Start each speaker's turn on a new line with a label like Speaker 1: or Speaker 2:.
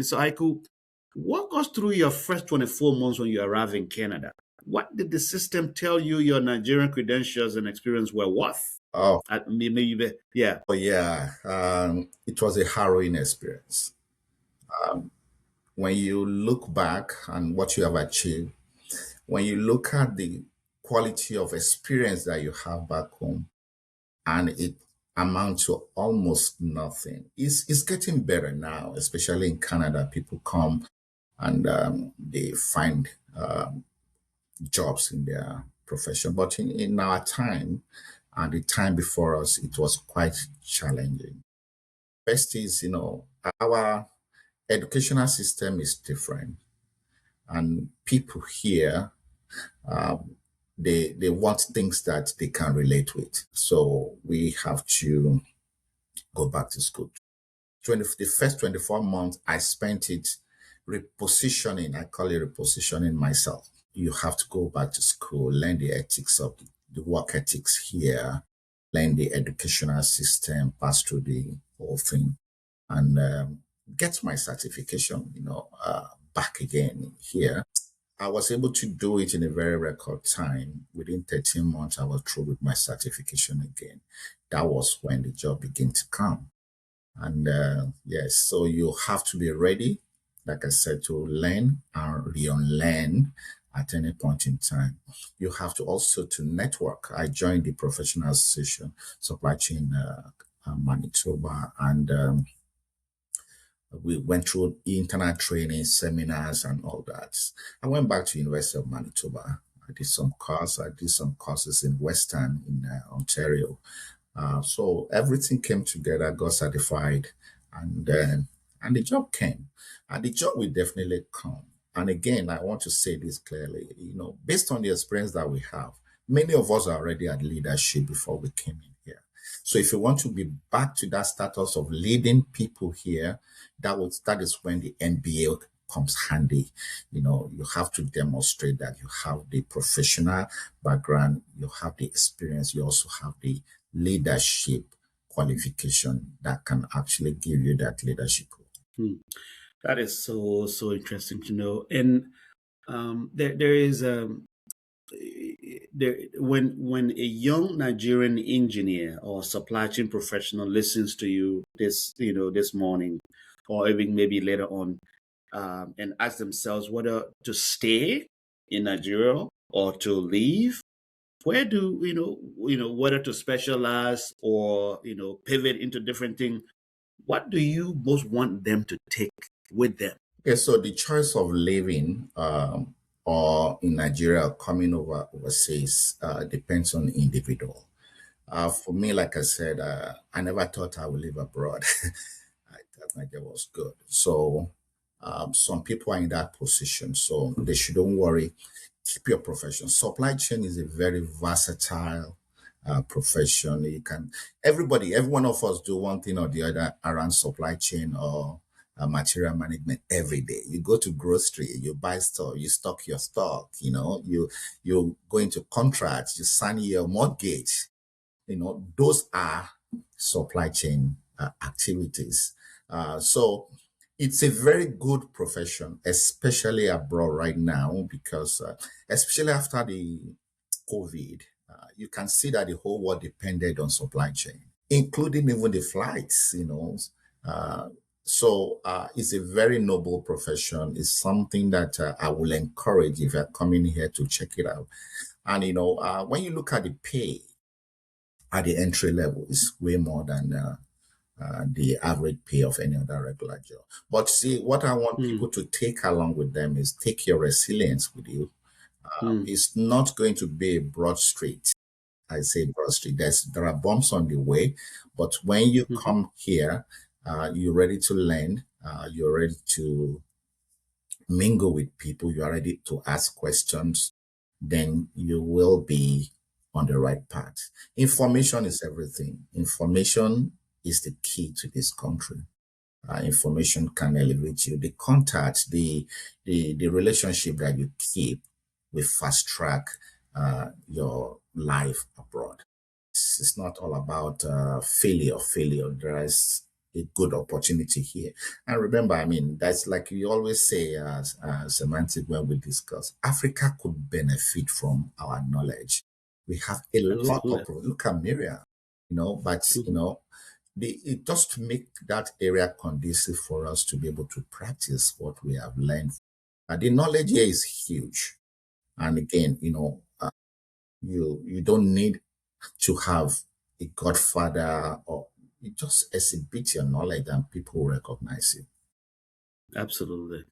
Speaker 1: Mr. Aiku, walk us through your first 24 months when you arrived in Canada. What did the system tell you your Nigerian credentials and experience were worth?
Speaker 2: Oh,
Speaker 1: Yeah.
Speaker 2: oh yeah. It was a harrowing experience. When you look back and what you have achieved, when you look at the quality of experience that you have back home, and it amounts to almost nothing. It's getting better now, especially in Canada. People come and they find jobs in their profession. But in our time and the time before us, it was quite challenging. First is, our educational system is different, and people here, they want things that they can relate with. So we have to go back to school. The first 24 months, I spent it repositioning. I call it repositioning myself. You have to go back to school, learn the ethics of the work ethics here, learn the educational system, pass through the whole thing, and get my certification, back again here. I was able to do it in a very record time. Within 13 months, I was through with my certification again. That was when the job began to come. And yes, so you have to be ready, like I said, to learn and re-unlearn at any point in time. You have to also to network. I joined the Professional Association Supply Chain Manitoba, and we went through internet training, seminars, and all that. I went back to University of Manitoba. I did some courses in Western in Ontario. So everything came together, got certified, and the job came. And the job will definitely come. And again, I want to say this clearly, based on the experience that we have, many of us are already at leadership before we came in here. So if you want to be back to that status of leading people here, that is when the MBA comes handy. You have to demonstrate that you have the professional background, you have the experience, you also have the leadership qualification that can actually give you that leadership role.
Speaker 1: Hmm. That is so interesting to know. And there is there when a young Nigerian engineer or supply chain professional listens to you this morning, or even maybe later on, and ask themselves whether to stay in Nigeria or to leave, where do whether to specialize or pivot into different things, what do you most want them to take with them?
Speaker 2: Okay, so the choice of living or in Nigeria or coming overseas depends on the individual. For me, like I said, I never thought I would live abroad. I thought Nigeria was good. So some people are in that position, so they shouldn't worry. Keep your profession. Supply chain is a very versatile profession. Every one of us do one thing or the other around supply chain or material management every day. You go to grocery, you buy stuff, you stock your stock, you go into contracts, you sign your mortgage. Those are supply chain activities. So it's a very good profession, especially abroad right now, because especially after the COVID, you can see that the whole world depended on supply chain, including even the flights. Uh, so it's a very noble profession. It's something that I will encourage if you're coming here to check it out. And when you look at the pay at the entry level, it's way more than the average pay of any other regular job. But see, what I want
Speaker 1: Hmm.
Speaker 2: people to take along with them is take your resilience with you.
Speaker 1: Hmm.
Speaker 2: It's not going to be a broad street. I say broad street. There are bumps on the way, but when you
Speaker 1: Hmm.
Speaker 2: come here, you're ready to learn. You're ready to mingle with people. You're ready to ask questions. Then you will be on the right path. Information is everything. Information is the key to this country. Information can elevate you. The contact, the relationship that you keep will fast track your life abroad. It's not all about failure. There is a good opportunity here. And remember, I mean, that's like you always say, semantic when we discuss, Africa could benefit from our knowledge. We have a lot
Speaker 1: Absolutely.
Speaker 2: of, look at Miriam, but,
Speaker 1: Mhm.
Speaker 2: it just to make that area conducive for us to be able to practice what we have learned. And the knowledge here is huge. And again, you don't need to have a godfather, or you just exhibit your knowledge and people recognize you.
Speaker 1: Absolutely.